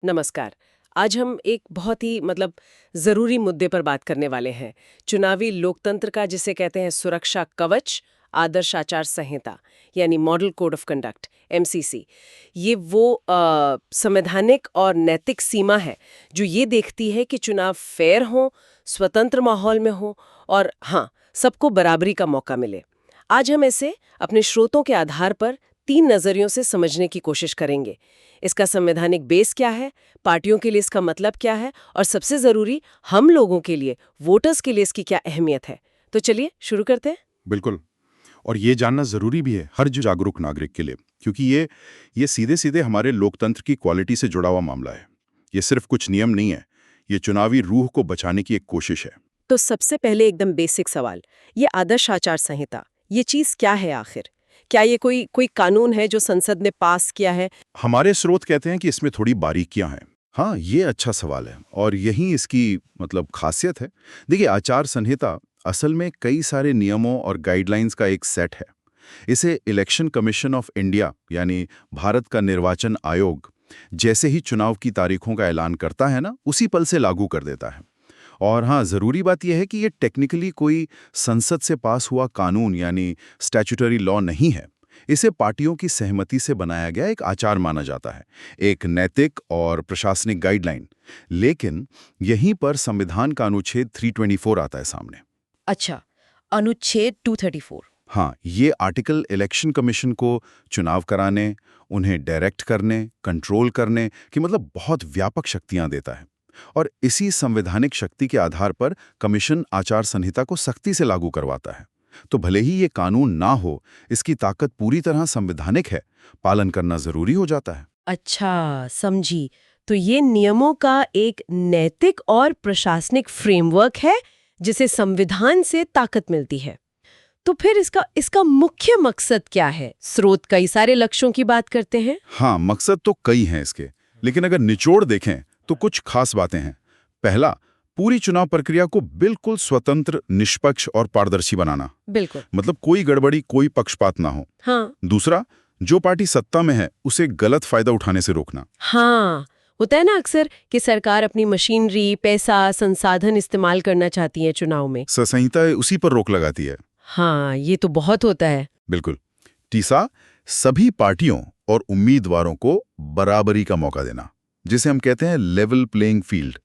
नमस्कार। आज हम एक बहुत ही ज़रूरी मुद्दे पर बात करने वाले हैं। चुनावी लोकतंत्र का जिसे कहते हैं सुरक्षा कवच, आदर्श आचार संहिता यानी model code of conduct MCC. ये वो संवैधानिक और नैतिक सीमा है जो ये देखती है कि चुनाव फेयर हो, स्वतंत्र माहौल में हो और हाँ, सबको बराबरी का मौका मिले। आज हम इसे अपने स्रोतों के आधार पर 3 नजरियों से समझने की कोशिश करेंगे। इसका संवैधानिक बेस क्या है, पार्टियों के लिए इसका मतलब क्या है और सबसे जरूरी हम लोगों के लिए, वोटर्स के लिए इसकी क्या अहमियत है। तो चलिए शुरू करते हैं। बिल्कुल। और ये जानना ज़रूरी भी है हर जो जागरूक नागरिक के लिए, क्योंकि ये सीधे-सीधे हमारे लोकतंत्र की क्वालिटी से जुड़ा हुआ मामला है। ये सिर्फ कुछ नियम नहीं है, ये चुनावी रूह को बचाने की एक कोशिश है। तो सबसे पहले एकदम बेसिक सवाल, ये आदर्श आचार संहिता, ये चीज क्या है आखिर? क्या ये कोई कोई कानून है जो संसद ने पास किया है? हमारे स्रोत कहते हैं कि इसमें थोड़ी बारीकियां हैं। हाँ, ये अच्छा सवाल है और यही इसकी खासियत है। देखिए, आचार संहिता असल में कई सारे नियमों और गाइडलाइंस का एक सेट है। इसे इलेक्शन कमीशन ऑफ इंडिया यानी भारत का निर्वाचन आयोग जैसे ही चुनाव की तारीखों का ऐलान करता है ना, उसी पल से लागू कर देता है। और हाँ, ज़रूरी बात यह है कि ये टेक्निकली कोई संसद से पास हुआ कानून यानी स्टैट्यूटरी लॉ नहीं है। इसे पार्टियों की सहमति से बनाया गया एक आचार माना जाता है, एक नैतिक और प्रशासनिक गाइडलाइन। लेकिन यहीं पर संविधान का अनुच्छेद 324 आता है सामने। अच्छा, अनुच्छेद 234। हाँ, ये आर्टिकल इलेक्शन कमीशन को चुनाव कराने, उन्हें डायरेक्ट करने, कंट्रोल करने की बहुत व्यापक शक्तियां देता है। और इसी संवैधानिक शक्ति के आधार पर कमीशन आचार संहिता को सख्ती से लागू करवाता है। तो भले ही ये कानून ना हो, इसकी ताकत पूरी तरह संवैधानिक है, पालन करना जरूरी हो जाता है। अच्छा, समझी। तो ये नियमों का एक नैतिक और प्रशासनिक फ्रेमवर्क है जिसे संविधान से ताकत मिलती है। तो फिर इसका इसका मुख्य मकसद क्या है? स्रोत कई सारे लक्ष्यों की बात करते हैं। हाँ, मकसद तो कई हैं इसके, लेकिन अगर निचोड़ देखें तो कुछ खास बातें हैं। पहला, पूरी चुनाव प्रक्रिया को बिल्कुल स्वतंत्र, निष्पक्ष और पारदर्शी बनाना। बिल्कुल। कोई गड़बड़ी, कोई पक्षपात ना हो। हाँ। दूसरा, जो पार्टी सत्ता में है उसे गलत फायदा उठाने से रोकना। हाँ, होता है ना अक्सर कि सरकार अपनी मशीनरी, पैसा, संसाधन इस्तेमाल करना चाहती है चुनाव में। संहिता उसी पर रोक लगाती है। हाँ, ये तो बहुत होता है। बिल्कुल। तीसरा, सभी पार्टियों और उम्मीदवारों को बराबरी का मौका देना, जिसे हम कहते हैं लेवल प्लेइंग फील्ड।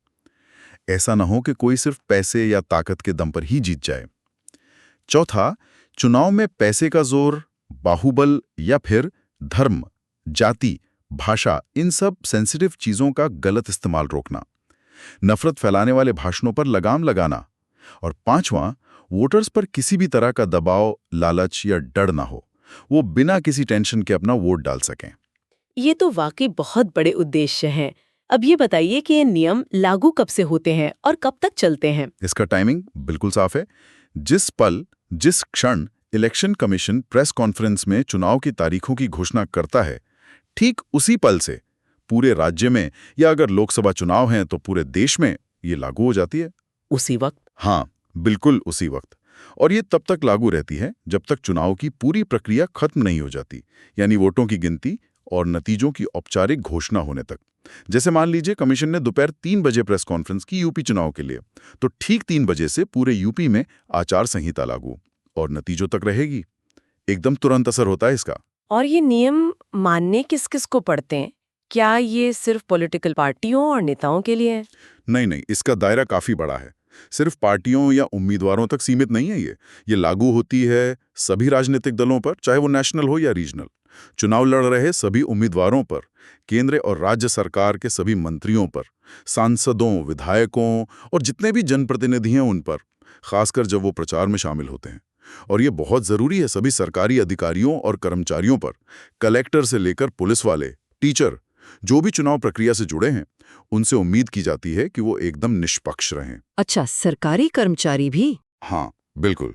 ऐसा ना हो कि कोई सिर्फ पैसे या ताकत के दम पर ही जीत जाए। चौथा, चुनाव में पैसे का जोर, बाहुबल या फिर धर्म, जाति, भाषा, इन सब सेंसिटिव चीजों का गलत इस्तेमाल रोकना। नफरत फैलाने वाले भाषणों पर लगाम लगाना। और पांचवां, वोटर्स पर किसी भी तरह का दबाव, लालच या डर ना हो, वो बिना किसी टेंशन के अपना वोट डाल सकें। ये तो वाकई बहुत बड़े उद्देश्य हैं। अब ये बताइए कि ये नियम लागू कब से होते हैं और कब तक चलते हैं? इसका टाइमिंग बिल्कुल साफ है। जिस पल, जिस क्षण इलेक्शन कमीशन प्रेस कॉन्फ्रेंस में चुनाव की तारीखों की घोषणा करता है, ठीक उसी पल से पूरे राज्य में, या अगर लोकसभा चुनाव हैं तो पूरे देश में, ये लागू हो जाती है। उसी वक्त? हाँ, बिल्कुल उसी वक्त। और ये तब तक लागू रहती है जब तक चुनाव की पूरी प्रक्रिया खत्म नहीं हो जाती, यानी वोटों की गिनती और नतीजों की औपचारिक घोषणा होने तक। जैसे मान लीजिए कमीशन ने दोपहर 3 बजे प्रेस कॉन्फ्रेंस की यूपी चुनाव के लिए, तो ठीक 3 बजे से पूरे यूपी में आचार संहिता लागू और नतीजों तक रहेगी। एकदम तुरंत असर होता है इसका। और ये नियम मानने किस किस को पड़ते हैं? क्या ये सिर्फ पॉलिटिकल पार्टियों और नेताओं के लिए है? नहीं, इसका दायरा काफी बड़ा है। सिर्फ पार्टियों या उम्मीदवारों तक सीमित नहीं है ये लागू होती है सभी राजनीतिक दलों पर, चाहे वो नेशनल हो या रीजनल। चुनाव लड़ रहे सभी उम्मीदवारों पर, केंद्र और राज्य सरकार के सभी मंत्रियों पर, सांसदों, विधायकों और जितने भी जनप्रतिनिधि हैं उन पर, खासकर जब वो प्रचार में शामिल होते हैं। और ये बहुत जरूरी है सभी सरकारी अधिकारियों और कर्मचारियों पर, कलेक्टर से लेकर पुलिस वाले, टीचर, जो भी चुनाव प्रक्रिया से जुड़े हैं, उनसे उम्मीद की जाती है कि वो एकदम निष्पक्ष रहें। अच्छा, सरकारी कर्मचारी भी? हाँ, बिल्कुल।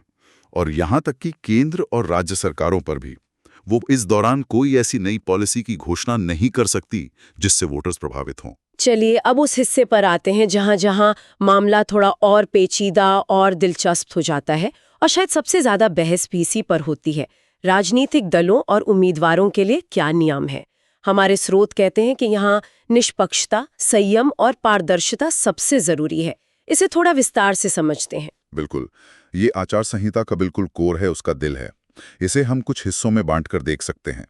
और यहाँ तक कि केंद्र और राज्य सरकारों पर भी। वो इस दौरान कोई ऐसी नई पॉलिसी की घोषणा नहीं कर सकती जिससे वोटर्स प्रभावित हों। चलिए अब उस हिस्से पर आते हैं जहां जहां मामला थोड़ा और पेचीदा और दिलचस्प हो जाता है, और शायद सबसे ज्यादा बहस भी इसी पर होती है। राजनीतिक दलों और उम्मीदवारों के लिए क्या नियम है? हमारे स्रोत कहते हैं कि यहाँ निष्पक्षता, संयम और पारदर्शिता सबसे जरूरी है। इसे थोड़ा विस्तार से समझते हैं। बिल्कुल, ये आचार संहिता का बिल्कुल कोर है, उसका दिल है। इसे हम कुछ हिस्सों में बांटकर देख सकते हैं।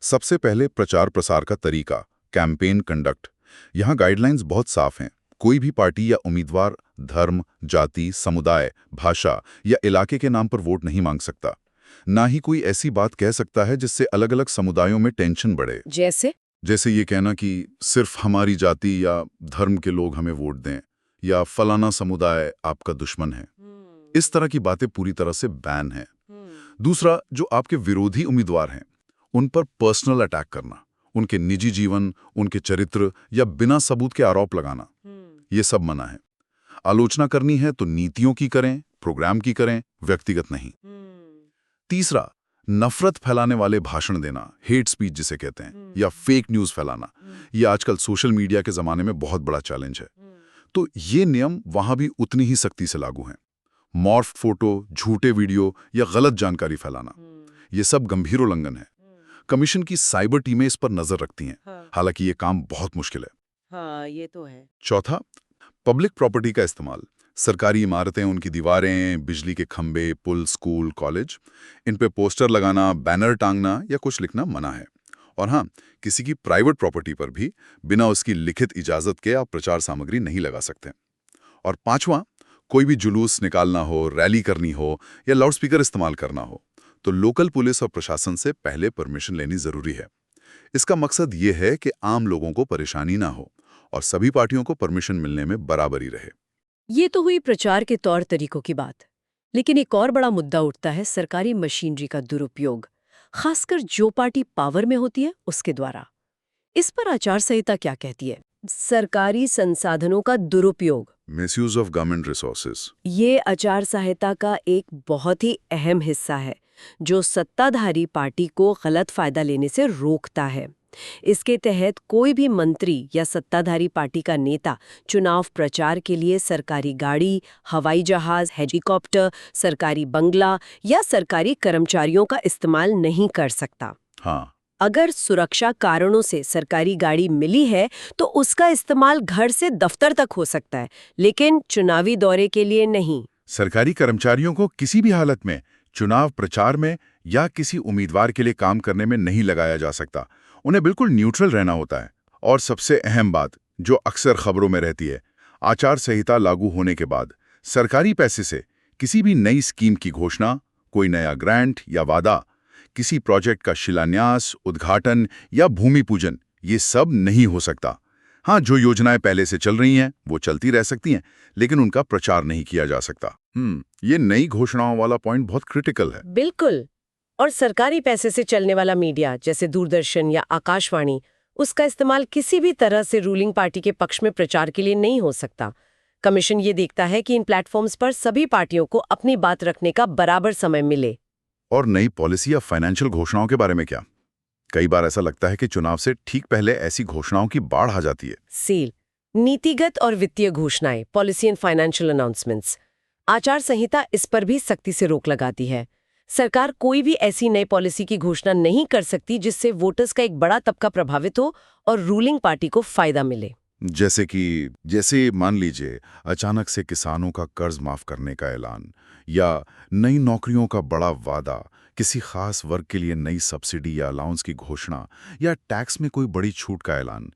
सबसे पहले प्रचार प्रसार का तरीका, कैंपेन कंडक्ट। यहाँ गाइडलाइंस बहुत साफ हैं। कोई भी पार्टी या उम्मीदवार धर्म, जाति, समुदाय, भाषा या इलाके के नाम पर वोट नहीं मांग सकता। ना ही कोई ऐसी बात कह सकता है जिससे अलग अलग समुदायों में टेंशन बढ़े। जैसे ये कहना कि सिर्फ हमारी जाति या धर्म के लोग हमें वोट दें, या फलाना समुदाय आपका दुश्मन है। इस तरह की बातें पूरी तरह से बैन है। दूसरा, जो आपके विरोधी उम्मीदवार हैं, उन पर पर्सनल अटैक करना, उनके निजी जीवन, उनके चरित्र या बिना सबूत के आरोप लगाना, ये सब मना है। आलोचना करनी है तो नीतियों की करें, प्रोग्राम की करें, व्यक्तिगत नहीं। तीसरा, नफरत फैलाने वाले भाषण देना, हेट स्पीच जिसे कहते हैं, या फेक न्यूज फैलाना, ये आजकल सोशल मीडिया के जमाने में बहुत बड़ा चैलेंज है। तो ये नियम वहां भी उतनी ही सख्ती से लागू हैं। मॉर्फ फोटो, झूठे वीडियो या गलत जानकारी फैलाना, ये सब गंभीर उल्लंघन है। कमीशन की साइबर टीमें इस पर नजर रखती हैं। हालांकि ये काम बहुत मुश्किल है। ये तो है। चौथा, पब्लिक प्रॉपर्टी का इस्तेमाल। सरकारी इमारतें, उनकी दीवारें, बिजली के खंभे, पुल, स्कूल, कॉलेज, इन पे पोस्टर लगाना, बैनर टांगना या कुछ लिखना मना है। और हाँ, किसी की प्राइवेट प्रॉपर्टी पर भी बिना उसकी लिखित इजाजत के आप प्रचार सामग्री नहीं लगा सकते। और पांचवा, कोई भी जुलूस निकालना हो, रैली करनी हो या लाउडस्पीकर इस्तेमाल करना हो तो लोकल पुलिस और प्रशासन से पहले परमिशन लेनी जरूरी है। इसका मकसद ये है कि आम लोगों को परेशानी ना हो और सभी पार्टियों को परमिशन मिलने में बराबरी रहे। ये तो हुई प्रचार के तौर तरीकों की बात। लेकिन एक और बड़ा मुद्दा उठता है सरकारी मशीनरी का दुरुपयोग, खासकर जो पार्टी पावर में होती है उसके द्वारा। इस पर आचार संहिता क्या कहती है? सरकारी संसाधनों का दुरुपयोग, मिसयूज ऑफ गवर्नमेंट रिसोर्सेज, ये आचार संहिता का एक बहुत ही अहम हिस्सा है जो सत्ताधारी पार्टी को गलत फायदा लेने से रोकता है। इसके तहत कोई भी मंत्री या सत्ताधारी पार्टी का नेता चुनाव प्रचार के लिए सरकारी गाड़ी, हवाई जहाज, हेलीकॉप्टर, सरकारी बंगला या सरकारी कर्मचारियों का इस्तेमाल नहीं कर सकता। हाँ, अगर सुरक्षा कारणों से सरकारी गाड़ी मिली है तो उसका इस्तेमाल घर से दफ्तर तक हो सकता है, लेकिन चुनावी दौरे के लिए नहीं। सरकारी कर्मचारियों को किसी भी हालत में चुनाव प्रचार में या किसी उम्मीदवार के लिए काम करने में नहीं लगाया जा सकता। उन्हें बिल्कुल न्यूट्रल रहना होता है। और सबसे अहम बात जो अक्सर खबरों में रहती है, आचार संहिता लागू होने के बाद सरकारी पैसे से किसी भी नई स्कीम की घोषणा, कोई नया ग्रांट या वादा, किसी प्रोजेक्ट का शिलान्यास, उद्घाटन या भूमि पूजन, ये सब नहीं हो सकता। हाँ, जो योजनाएं पहले से चल रही हैं वो चलती रह सकती हैं, लेकिन उनका प्रचार नहीं किया जा सकता। ये नई घोषणाओं वाला पॉइंट बहुत क्रिटिकल है। बिल्कुल। और सरकारी पैसे से चलने वाला मीडिया जैसे दूरदर्शन या आकाशवाणी, उसका इस्तेमाल किसी भी तरह से रूलिंग पार्टी के पक्ष में प्रचार के लिए नहीं हो सकता। कमीशन ये देखता है कि इन प्लेटफॉर्म्स पर सभी पार्टियों को अपनी बात रखने का बराबर समय मिले। और नई पॉलिसी या फाइनेंशियल घोषणाओं के बारे में क्या? कई बार ऐसा लगता है कि चुनाव से ठीक पहले ऐसी घोषणाओं की बाढ़ आ जाती है। सेल, नीतिगत और वित्तीय घोषणाएं, पॉलिसी एंड फाइनेंशियल अनाउंसमेंट्स। आचार संहिता इस पर भी सख्ती से रोक लगाती है। सरकार कोई भी ऐसी नई पॉलिसी की घोषणा नहीं कर सकती जिससे वोटर्स का एक बड़ा तबका प्रभावित हो और रूलिंग पार्टी को फायदा मिले। जैसे मान लीजिए अचानक से किसानों का कर्ज माफ करने का ऐलान, या नई नौकरियों का बड़ा वादा, किसी खास वर्ग के लिए नई सब्सिडी या अलाउंस की घोषणा, या टैक्स में कोई बड़ी छूट का ऐलान।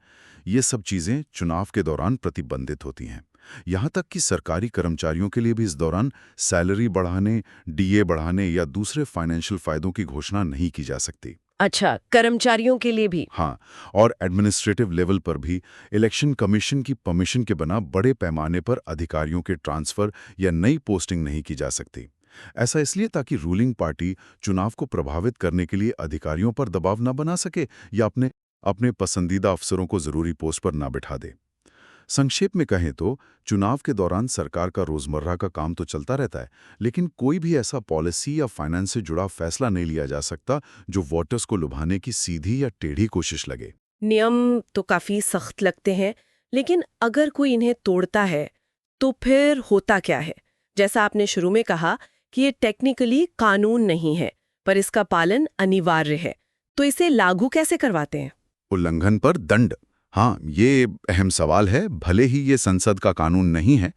ये सब चीजें चुनाव के दौरान प्रतिबंधित होती हैं। यहाँ तक कि सरकारी कर्मचारियों के लिए भी इस दौरान सैलरी बढ़ाने, डीए बढ़ाने या दूसरे फाइनेंशियल फायदों की घोषणा नहीं की जा सकती। अच्छा, कर्मचारियों के लिए भी? हाँ, और एडमिनिस्ट्रेटिव लेवल पर भी इलेक्शन कमीशन की परमिशन के बिना बड़े पैमाने पर अधिकारियों के ट्रांसफर या नई पोस्टिंग नहीं की जा सकती। ऐसा इसलिए ताकि रूलिंग पार्टी चुनाव को प्रभावित करने के लिए अधिकारियों पर दबाव न बना सके या अपने पसंदीदा अफसरों को जरूरी पोस्ट पर ना बिठा दे। संक्षेप में कहें तो चुनाव के दौरान सरकार का रोजमर्रा का काम तो चलता रहता है, लेकिन कोई भी ऐसा पॉलिसी या फाइनेंस से जुड़ा फैसला नहीं लिया जा सकता जो वोटर्स को लुभाने की सीधी या टेढ़ी कोशिश लगे। नियम तो काफी सख्त लगते हैं, लेकिन अगर कोई इन्हें तोड़ता है तो फिर होता क्या है? जैसा आपने शुरू में कहा कि ये टेक्निकली कानून नहीं है, पर इसका पालन अनिवार्य है, तो इसे लागू कैसे करवाते हैं? उल्लंघन पर दंड। हाँ, ये अहम सवाल है। भले ही ये संसद का कानून नहीं है,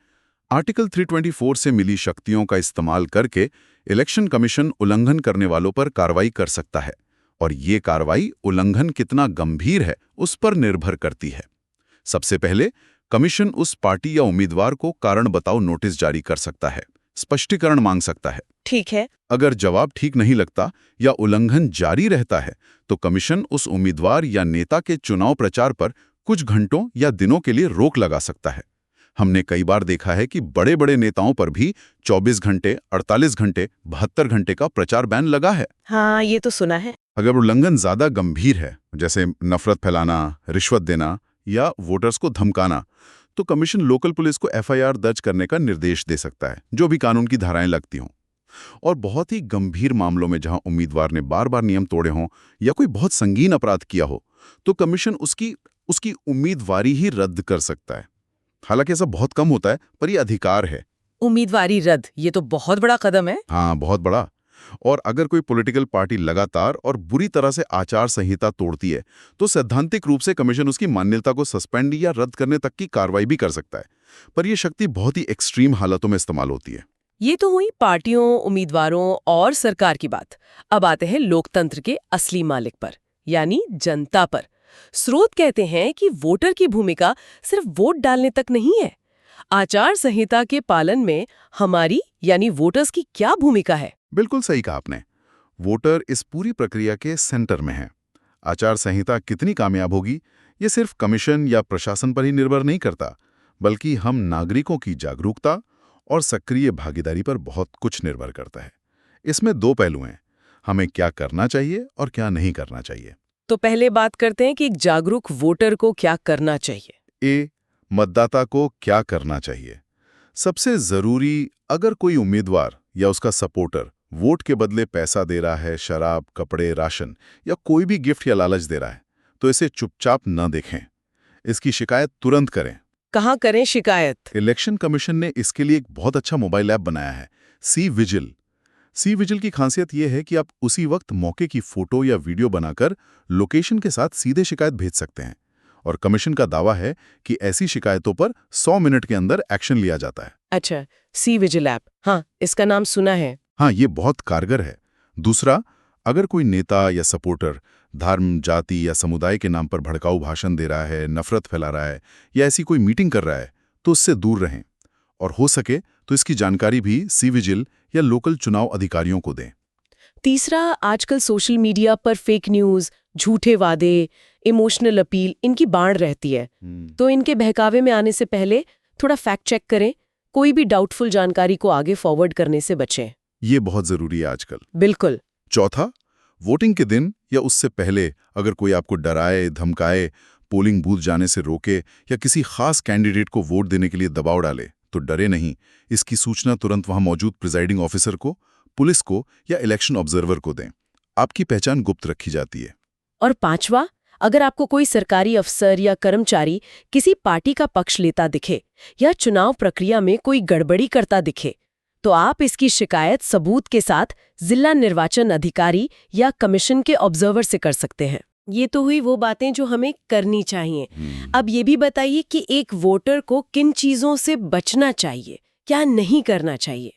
आर्टिकल 324 से मिली शक्तियों का इस्तेमाल करके इलेक्शन कमीशन उल्लंघन करने वालों पर कार्रवाई कर सकता है, और ये कार्रवाई उल्लंघन कितना गंभीर है उस पर निर्भर करती है। सबसे पहले कमीशन उस पार्टी या उम्मीदवार को कारण बताओ नोटिस जारी कर सकता है, स्पष्टीकरण मांग सकता है। ठीक है। अगर जवाब ठीक नहीं लगता या उल्लंघन जारी रहता है तो कमीशन उस उम्मीदवार या नेता के चुनाव प्रचार पर कुछ घंटों या दिनों के लिए रोक लगा सकता है। हमने कई बार देखा है कि बड़े बड़े नेताओं पर भी 24 घंटे, 48 घंटे, 72 घंटे का प्रचार बैन लगा है। हाँ, ये तो सुना है। अगर उल्लंघन ज्यादा गंभीर है, जैसे नफरत फैलाना, रिश्वत देना या वोटर्स को धमकाना, तो कमीशन लोकल पुलिस को एफआईआर दर्ज करने का निर्देश दे सकता है, जो भी कानून की धाराएं लगती हों। और बहुत ही गंभीर मामलों में जहां उम्मीदवार ने बार बार नियम तोड़े हों या कोई बहुत संगीन अपराध किया हो, तो कमीशन उसकी उम्मीदवारी ही रद्द कर सकता है। हालांकि ऐसा बहुत कम होता है, पर यह अधिकार है। उम्मीदवारी रद्द, ये तो बहुत बड़ा कदम है। हाँ, बहुत बड़ा। और अगर कोई पॉलिटिकल पार्टी लगातार और बुरी तरह से आचार संहिता तोड़ती है, तो सैद्धांतिक रूप से कमीशन उसकी मान्यता को सस्पेंड या रद्द करने तक की कार्रवाई भी कर सकता है। पर यह शक्ति बहुत ही एक्सट्रीम हालतों में इस्तेमाल होती है। ये तो हुई पार्टियों, उम्मीदवारों और सरकार की बात। अब आते हैं लोकतंत्र के असली मालिक पर, यानी जनता पर। स्रोत कहते हैं कि वोटर की भूमिका सिर्फ वोट डालने तक नहीं है। आचार संहिता के पालन में हमारी यानी वोटर्स की क्या भूमिका है? बिल्कुल सही कहा आपने। वोटर इस पूरी प्रक्रिया के सेंटर में है। आचार संहिता कितनी कामयाब होगी, ये सिर्फ कमीशन या प्रशासन पर ही निर्भर नहीं करता, बल्कि हम नागरिकों की जागरूकता और सक्रिय भागीदारी पर बहुत कुछ निर्भर करता है। इसमें दो पहलू हैं, हमें क्या करना चाहिए और क्या नहीं करना चाहिए। तो पहले बात करते हैं कि एक जागरूक वोटर को क्या करना चाहिए। ए, मतदाता को क्या करना चाहिए। सबसे जरूरी, अगर कोई उम्मीदवार या उसका सपोर्टर वोट के बदले पैसा दे रहा है, शराब, कपड़े, राशन या कोई भी गिफ्ट या लालच दे रहा है, तो इसे चुपचाप न देखें। इसकी शिकायत तुरंत करें। कहाँ करें शिकायत? इलेक्शन कमीशन ने इसके लिए एक बहुत अच्छा मोबाइल ऐप बनाया है, सी विजिल। सी विजिल की खासियत यह है कि आप उसी वक्त मौके की फोटो या वीडियो बनाकर लोकेशन के साथ सीधे शिकायत भेज सकते हैं। और कमीशन का दावा है कि ऐसी शिकायतों पर 100 मिनट के अंदर एक्शन लिया जाता है। अच्छा, सी विजिल ऐप, हाँ, इसका नाम सुना है। हाँ, ये बहुत कारगर है। दूसरा, अगर कोई नेता या सपोर्टर धर्म, जाति या समुदाय के नाम पर भड़काऊ भाषण दे रहा है, नफरत फैला रहा है या ऐसी कोई मीटिंग कर रहा है, तो उससे दूर रहें। और हो सके तो इसकी जानकारी भी सी विजिल या लोकल चुनाव अधिकारियों को दें। तीसरा, आजकल सोशल मीडिया पर फेक न्यूज़, झूठे वादे, इमोशनल अपील, इनकी बाढ़ रहती है। तो इनके बहकावे में आने से पहले थोड़ा फैक्ट चेक करें, कोई भी डाउटफुल जानकारी को आगे फॉरवर्ड करने से बचें। ये बहुत जरूरी है आजकल। बिल्कुल। चौथा, वोटिंग के दिन या उससे पहले अगर कोई आपको डराए, धमकाए, पोलिंग बूथ जाने से रोके या किसी खास कैंडिडेट को वोट देने के लिए दबाव डाले, तो डरे नहीं। इसकी सूचना तुरंत वहां मौजूद प्रिजाइडिंग ऑफिसर को, पुलिस को या इलेक्शन ऑब्जर्वर को दें। आपकी पहचान गुप्त रखी जाती है। और पांचवा, अगर आपको कोई सरकारी अफसर या कर्मचारी किसी पार्टी का पक्ष लेता दिखे या चुनाव प्रक्रिया में कोई गड़बड़ी करता दिखे, तो आप इसकी शिकायत सबूत के साथ जिला निर्वाचन अधिकारी या कमीशन के ऑब्जर्वर से कर सकते हैं। ये तो हुई वो बातें जो हमें करनी चाहिए। अब ये भी बताइए कि एक वोटर को किन चीजों से बचना चाहिए, क्या नहीं करना चाहिए।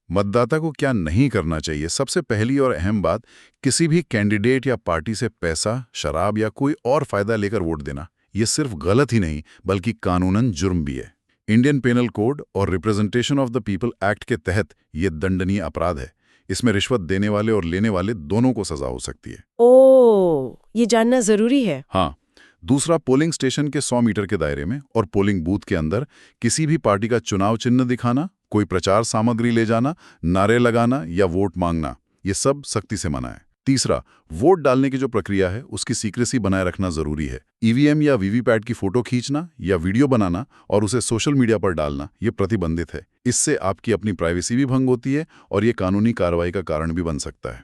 मतदाता को क्या नहीं करना चाहिए। सबसे पहली और अहम बात, किसी भी कैंडिडेट या पार्टी से पैसा, शराब या कोई और फायदा लेकर वोट देना, ये सिर्फ गलत ही नहीं बल्कि कानूनन जुर्म भी है। इंडियन पेनल कोड और representation of the people act के तहत ये दंडनीय अपराध है। इसमें रिश्वत देने वाले और लेने वाले दोनों को सजा हो सकती है। ओह, ये जानना जरूरी है। हाँ। दूसरा, पोलिंग स्टेशन के 100 मीटर के दायरे में और पोलिंग बूथ के अंदर किसी भी पार्टी का चुनाव चिन्ह दिखाना, कोई प्रचार सामग्री ले जाना, नारे लगाना या वोट मांगना, ये सब सख्ती से मना है। तीसरा, वोट डालने की जो प्रक्रिया है उसकी सीक्रेसी बनाए रखना जरूरी है। ईवीएम या वीवीपैट की फोटो खींचना या वीडियो बनाना और उसे सोशल मीडिया पर डालना, ये प्रतिबंधित है। इससे आपकी अपनी प्राइवेसी भी भंग होती है और ये कानूनी कार्रवाई का कारण भी बन सकता है।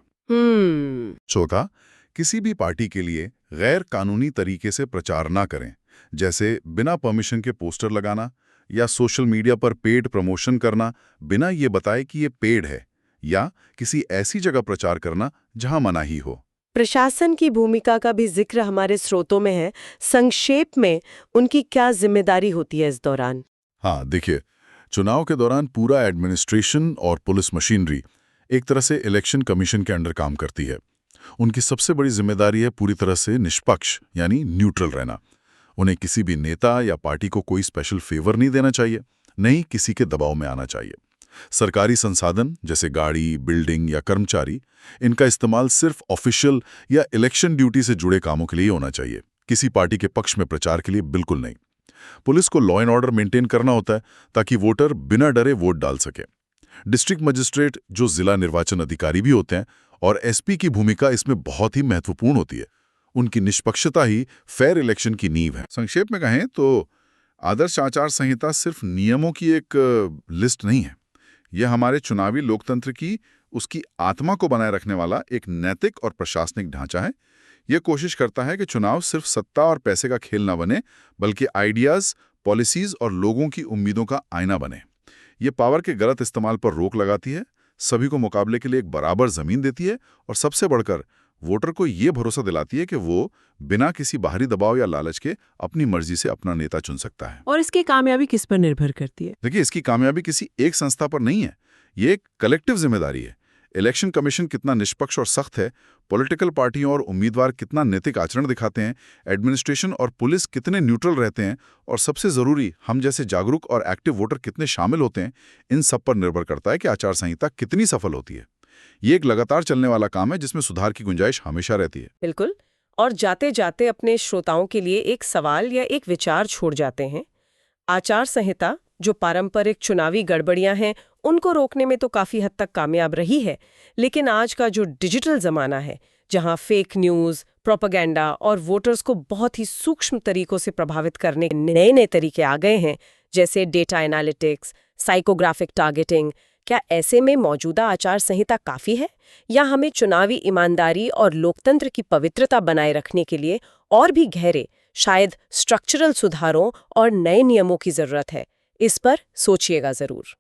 चौथा, किसी भी पार्टी के लिए गैर कानूनी तरीके से प्रचार ना करें, जैसे बिना परमिशन के पोस्टर लगाना या सोशल मीडिया पर पेड प्रमोशन करना बिना ये बताए कि ये पेड है, या किसी ऐसी जगह प्रचार करना जहां मनाही हो। प्रशासन की भूमिका का भी जिक्र हमारे स्रोतों में है। संक्षेप में उनकी क्या जिम्मेदारी होती है इस दौरान? हाँ, देखिए, चुनाव के दौरान पूरा एडमिनिस्ट्रेशन और पुलिस मशीनरी एक तरह से इलेक्शन कमीशन के अंडर काम करती है। उनकी सबसे बड़ी जिम्मेदारी है पूरी तरह से निष्पक्ष यानी न्यूट्रल रहना। उन्हें किसी भी नेता या पार्टी को कोई स्पेशल फेवर नहीं देना चाहिए, नहीं किसी के दबाव में आना चाहिए। सरकारी संसाधन जैसे गाड़ी, बिल्डिंग या कर्मचारी, इनका इस्तेमाल सिर्फ ऑफिशियल या इलेक्शन ड्यूटी से जुड़े कामों के लिए होना चाहिए, किसी पार्टी के पक्ष में प्रचार के लिए बिल्कुल नहीं। पुलिस को लॉ एंड ऑर्डर मेंटेन करना होता है ताकि वोटर बिना डरे वोट डाल सके। डिस्ट्रिक्ट मजिस्ट्रेट जो जिला निर्वाचन अधिकारी भी होते हैं और एसपी की भूमिका इसमें बहुत ही महत्वपूर्ण होती है। उनकी निष्पक्षता ही फेयर इलेक्शन की नींव है। संक्षेप में कहें तो आदर्श आचार संहिता सिर्फ नियमों की एक लिस्ट नहीं है। यह हमारे चुनावी लोकतंत्र की उसकी आत्मा को बनाए रखने वाला एक नैतिक और प्रशासनिक ढांचा है। यह कोशिश करता है कि चुनाव सिर्फ सत्ता और पैसे का खेल न बने, बल्कि आइडियाज, पॉलिसीज और लोगों की उम्मीदों का आईना बने। ये पावर के गलत इस्तेमाल पर रोक लगाती है, सभी को मुकाबले के लिए एक बराबर जमीन देती है और सबसे बढ़कर वोटर को ये भरोसा दिलाती है कि वो बिना किसी बाहरी दबाव या लालच के अपनी मर्जी से अपना नेता चुन सकता है। और इसकी कामयाबी किस पर निर्भर करती है? देखिए, इसकी कामयाबी किसी एक संस्था पर नहीं है, ये एक कलेक्टिव जिम्मेदारी है। इलेक्शन कमीशन कितना निष्पक्ष और सख्त है, पॉलिटिकल पार्टियों और उम्मीदवार कितना नैतिक आचरण दिखाते हैं, एडमिनिस्ट्रेशन और पुलिस कितने न्यूट्रल रहते हैं, और सबसे जरूरी हम जैसे जागरूक और एक्टिव वोटर कितने शामिल होते हैं, इन सब पर निर्भर करता है कि आचार संहिता कितनी सफल होती है। ये एक लगातार चलने वाला काम है जिसमें सुधार की गुंजाइश हमेशा रहती है। बिल्कुल। और जाते जाते अपने श्रोताओं के लिए एक सवाल या एक विचार छोड़ जाते हैं। आचार संहिता जो पारंपरिक चुनावी गड़बड़ियां हैं उनको रोकने में तो काफी हद तक कामयाब रही है, लेकिन आज का जो डिजिटल जमाना है, जहां फेक न्यूज, प्रोपेगेंडा और वोटर्स को बहुत ही सूक्ष्म तरीकों से प्रभावित करने के नए नए तरीके आ गए हैं, जैसे डेटा एनालिटिक्स, साइकोग्राफिक टारगेटिंग, क्या ऐसे में मौजूदा आचार संहिता काफी है, या हमें चुनावी ईमानदारी और लोकतंत्र की पवित्रता बनाए रखने के लिए और भी गहरे, शायद स्ट्रक्चरल सुधारों और नए नियमों की जरूरत है? इस पर सोचिएगा जरूर।